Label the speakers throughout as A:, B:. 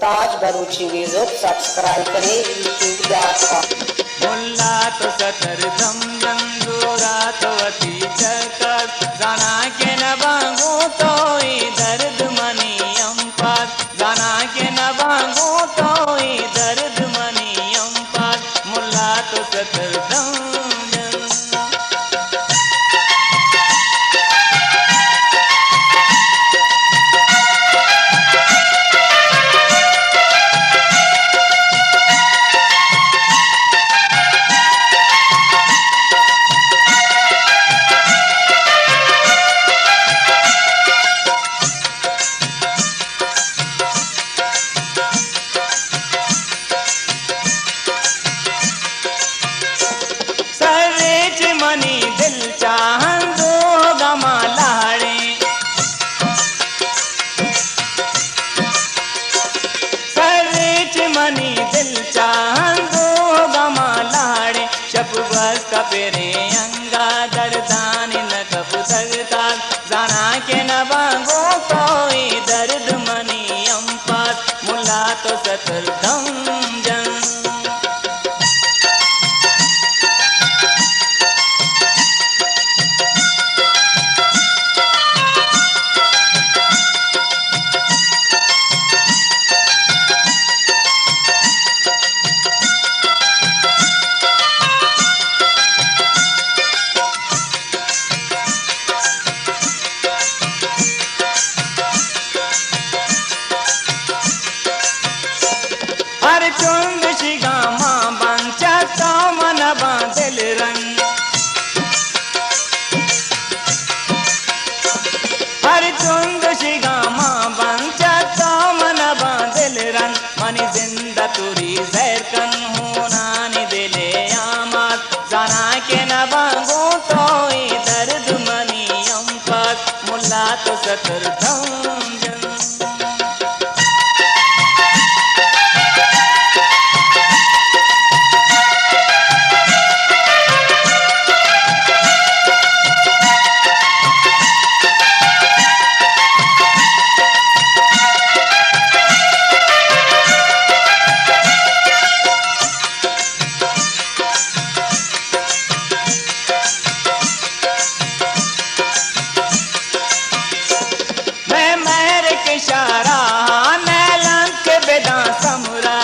A: ताज भरूची music subscribe करें youtube.com।
B: मुल्ला तो सतर दम जंजूरा तो वती चकर जाना के न बांगो तो दर्द मनी अम्पात जाना के न बांगो तो दर्द मनी अम्पात मुल्ला तो सतर दम मनी दिल चाहन दो गमा लाड़े सर्च मनी दिल चाहन दो गमा लाड़े शब बस कपेरे अंगा दर्दान न कब सकता जाना के न बांगो कोई दर्द मनी अम्पात मुल्ला तो सतर दम जन चुंद शिगा मां बंचा तो मन बांधल रंग हर चुंद शिगा मां बंचा तो मन बांधल रंग मनी जिंदा तुरी जहर कन होना नि दिले आमात जाना के न बांगो तो दर्द मनी अम्पात मुल्ला तो सतर दम इशारा नैलन के बेदा समुरा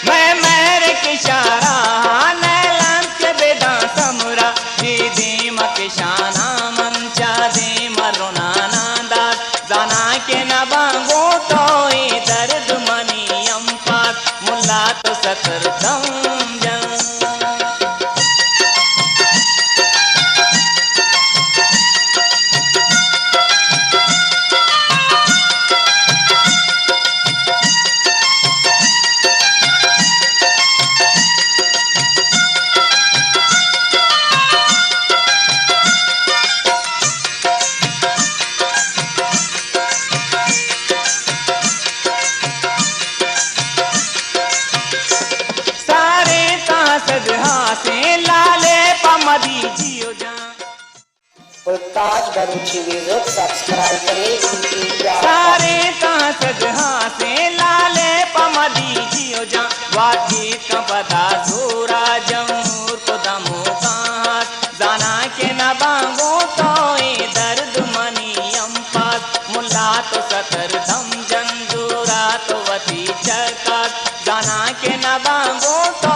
B: मैं मेरे इशारा नैलन के बेदा समुरा दीम के शाना मंचा दे मरुना नादात जाना के न बांगो तो दर्द मनी अम्पात मुल्ला तो सतर दम से लाले पमदी जियो जा
A: ताज भरूची म्यूजिक सब्सक्राइब करें youtube.com।
B: सारे तासद से लाले पमदी जियो जा वादी का बता जोरा जमूर को दमो कात जाना के न बांगो तो दर्द मनी अम्पात मुल्ला तो सतर दम जंजूरा तो वती चकात जाना के न बांगो तो